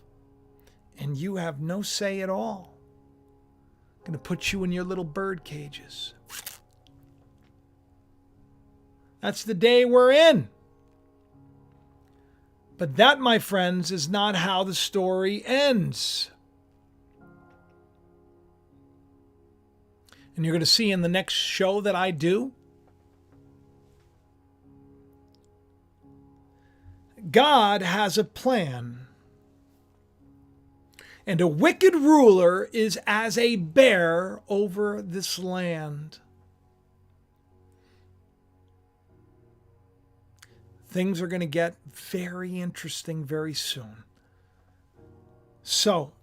[SPEAKER 1] and you have no say at all. Going to put you in your little bird cages. That's the day we're in. But that, my friends, is not how the story ends. And you're going to see in the next show that I do, God has a plan. And a wicked ruler is as a bear over this land. Things are going to get very interesting very soon. So,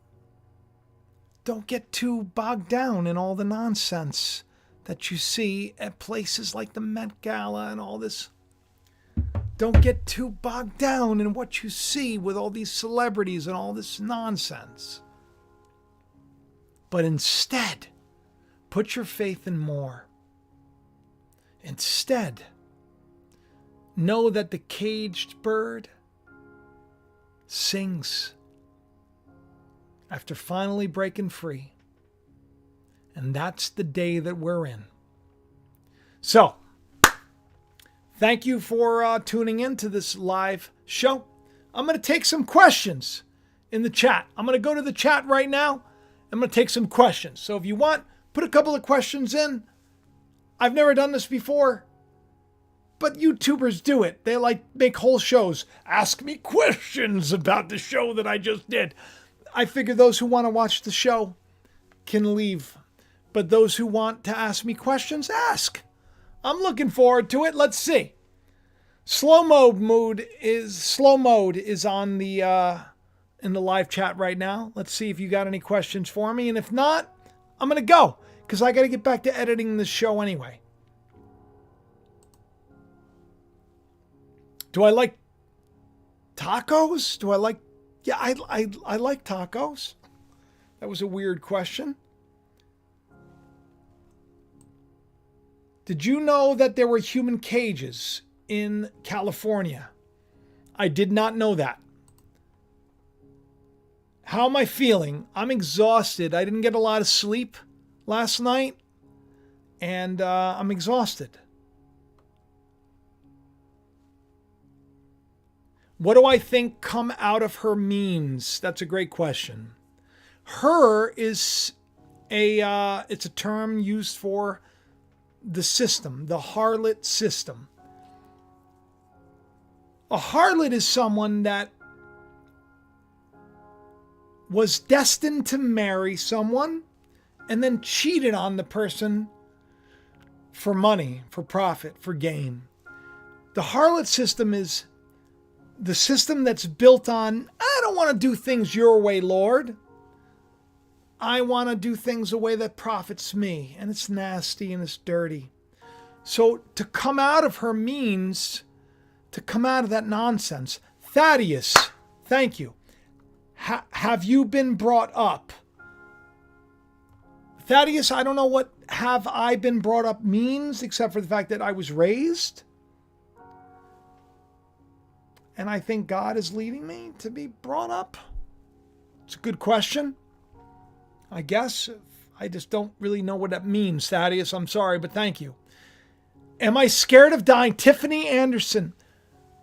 [SPEAKER 1] don't get too bogged down in all the nonsense that you see at places like the Met Gala and all this. Don't get too bogged down in what you see with all these celebrities and all this nonsense. But instead, put your faith in more. Instead, know that the caged bird sings after finally breaking free. And that's the day that we're in. So, thank you for tuning in to this live show. I'm going to take some questions in the chat. I'm going to go to the chat right now. I'm going to take some questions. So if you want, put a couple of questions in. I've never done this before, but YouTubers do it. They make whole shows. Ask me questions about the show that I just did. I figure those who want to watch the show can leave. But those who want to ask me questions, ask. I'm looking forward to it. Let's see. Slow mode is on the in the live chat right now. Let's see if you got any questions for me. And if not, I'm going to go because I got to get back to editing this show anyway. Do I like tacos? Yeah, I like tacos. That was a weird question. Did you know that there were human cages in California? I did not know that. How am I feeling? I'm exhausted. I didn't get a lot of sleep last night, and I'm exhausted. What do I think come out of her means? That's a great question. Her is it's a term used for the system, the harlot system. A harlot is someone that was destined to marry someone and then cheated on the person for money, for profit, for gain. The harlot system is the system that's built on, I don't want to do things your way, Lord. I want to do things the way that profits me. And it's nasty and it's dirty. So to come out of her means to come out of that nonsense. Thaddeus, thank you. Have you been brought up? Thaddeus, I don't know what have I been brought up means, except for the fact that I was raised. And I think God is leading me to be brought up. It's a good question. I guess. I just don't really know what that means, Thaddeus. I'm sorry, but thank you. Am I scared of dying? Tiffany Anderson.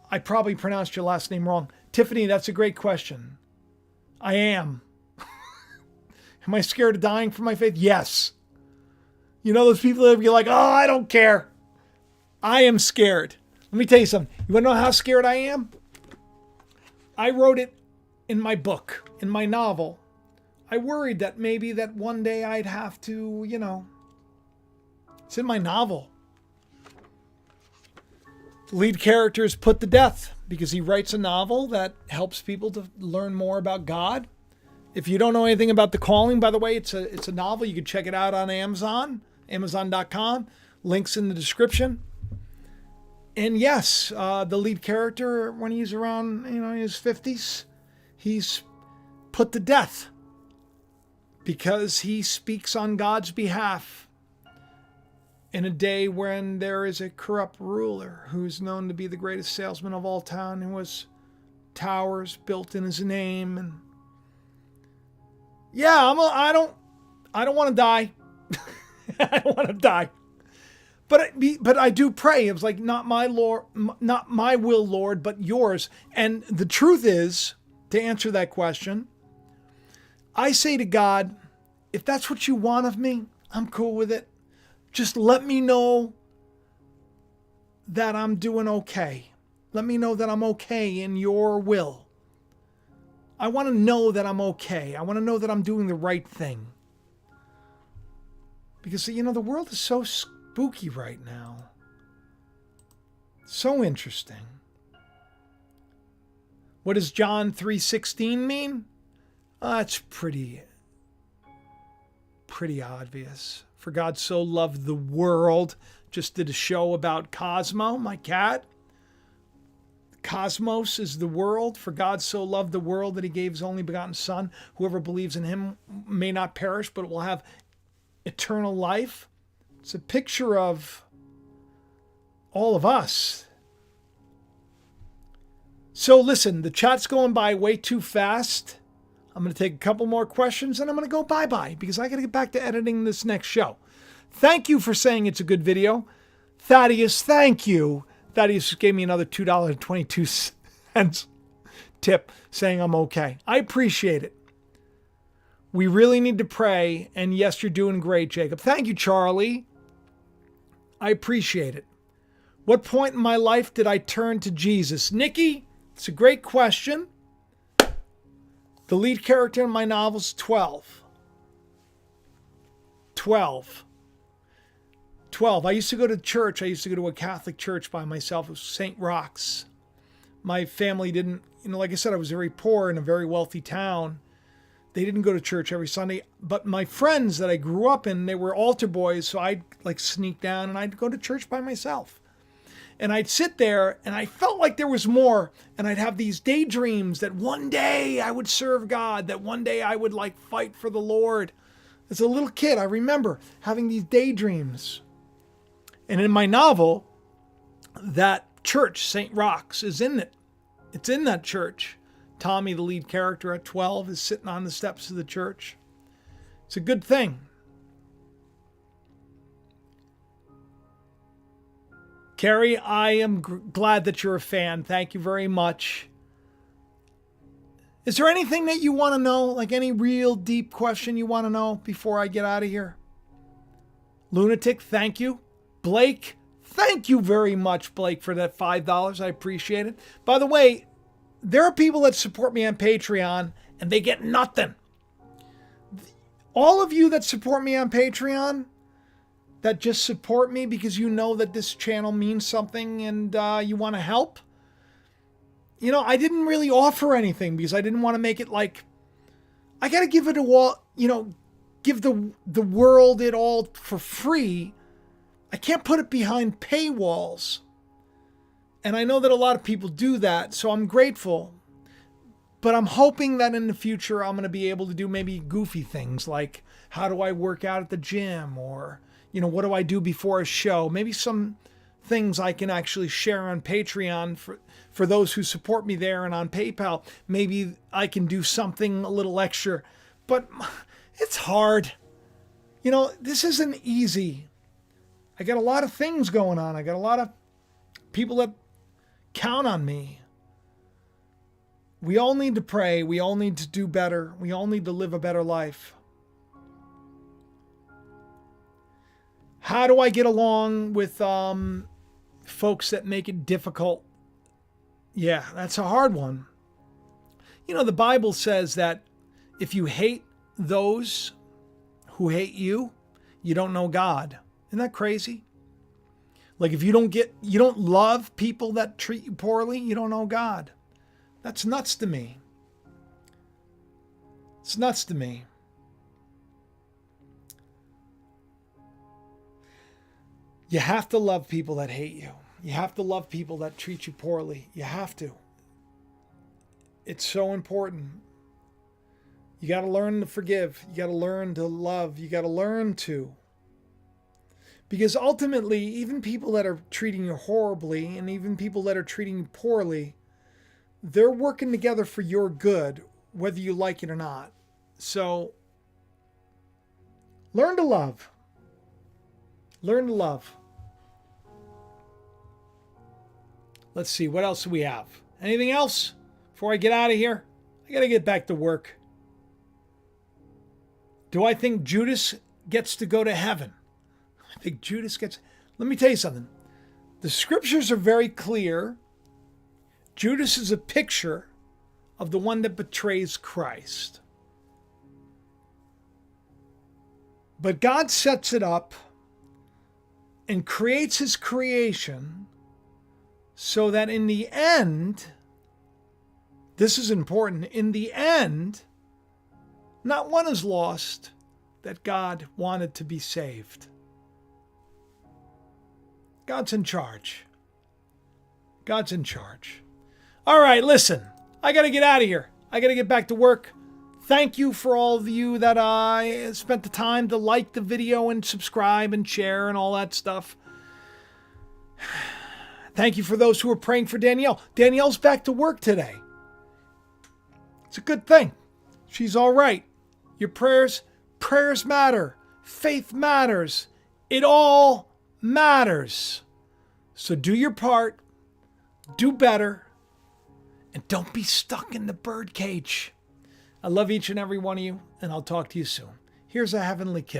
[SPEAKER 1] I probably pronounced your last name wrong. Tiffany, that's a great question. I am. Am I scared of dying for my faith? Yes. You know those people that be like, oh, I don't care. I am scared. Let me tell you something. You want to know how scared I am? I wrote it in my book, in my novel. I worried that maybe that one day I'd have to, it's in my novel. The lead character is put to death because he writes a novel that helps people to learn more about God. If you don't know anything about The Calling, by the way, it's a novel. You can check it out on Amazon, Amazon.com. Links in the description. And yes, the lead character, when he's around, in his 50s, he's put to death because he speaks on God's behalf in a day when there is a corrupt ruler who's known to be the greatest salesman of all time, who has towers built in his name. And yeah, I don't want to die. I don't want to die. But I do pray. It was like, not my will, Lord, but yours. And the truth is, to answer that question, I say to God, if that's what you want of me, I'm cool with it. Just let me know that I'm doing okay. Let me know that I'm okay in your will. I want to know that I'm okay. I want to know that I'm doing the right thing. Because, the world is so spooky right now. So interesting. What does John 3:16 mean? It's pretty obvious. For God so loved the world. Just did a show about Cosmo, my cat. Cosmos is the world. For God so loved the world that he gave his only begotten Son. Whoever believes in him may not perish, but will have eternal life. It's a picture of all of us. So listen, the chat's going by way too fast. I'm going to take a couple more questions and I'm going to go bye-bye because I got to get back to editing this next show. Thank you for saying it's a good video. Thaddeus, thank you. Thaddeus gave me another $2.22 tip saying I'm okay. I appreciate it. We really need to pray. And yes, you're doing great, Jacob. Thank you, Charlie. I appreciate it. What point in my life did I turn to Jesus? Nikki, it's a great question. The lead character in my novel is 12. 12. I used to go to church. I used to go to a Catholic church by myself. It was St. Roch's. My family didn't, like I said, I was very poor in a very wealthy town. They didn't go to church every Sunday, but my friends that I grew up in, they were altar boys. So I'd like sneak down and I'd go to church by myself. And I'd sit there and I felt like there was more. And I'd have these daydreams that one day I would serve God, that one day I would like fight for the Lord. As a little kid, I remember having these daydreams. And in my novel, that church, St. Roch's, is in it. It's in that church. Tommy, the lead character at 12, is sitting on the steps of the church. It's a good thing. Carrie, I am glad that you're a fan. Thank you very much. Is there anything that you want to know? Like any real deep question you want to know before I get out of here? Lunatic, thank you. Blake, thank you very much, Blake, for that $5. I appreciate it. By the way, there are people that support me on Patreon and they get nothing. All of you that support me on Patreon, that just support me because you know that this channel means something and you want to help. I didn't really offer anything because I didn't want to make it like, I got to give it a all, give the world it all for free. I can't put it behind paywalls. And I know that a lot of people do that, so I'm grateful. But I'm hoping that in the future I'm going to be able to do maybe goofy things like how do I work out at the gym, or, what do I do before a show? Maybe some things I can actually share on Patreon for those who support me there, and on PayPal. Maybe I can do something a little extra. But it's hard. This isn't easy. I got a lot of things going on. I got a lot of people that count on me. We all need to pray. We all need to do better. We all need to live a better life. How do I get along with folks that make it difficult? Yeah, that's a hard one. The Bible says that if you hate those who hate you, you don't know God. Isn't that crazy? Like if you don't love people that treat you poorly, you don't know God. That's nuts to me. It's nuts to me. You have to love people that hate you. You have to love people that treat you poorly. You have to. It's so important. You got to learn to forgive. You got to learn to love. You got to learn to. Because ultimately, even people that are treating you horribly and even people that are treating you poorly, they're working together for your good, whether you like it or not. So, learn to love. Learn to love. Let's see, what else do we have? Anything else before I get out of here? I got to get back to work. Do I think Judas gets to go to heaven? I think Judas gets... Let me tell you something. The scriptures are very clear. Judas is a picture of the one that betrays Christ. But God sets it up and creates his creation so that in the end, this is important, in the end, not one is lost that God wanted to be saved. God's in charge. God's in charge. All right, listen, I got to get out of here. I got to get back to work. Thank you for all of you that spent the time to like the video and subscribe and share and all that stuff. Thank you for those who are praying for Danielle. Danielle's back to work today. It's a good thing. She's all right. Your prayers matter. Faith matters. It all matters. So do your part. Do better. And don't be stuck in the birdcage. I love each and every one of you, and I'll talk to you soon. Here's a heavenly kiss.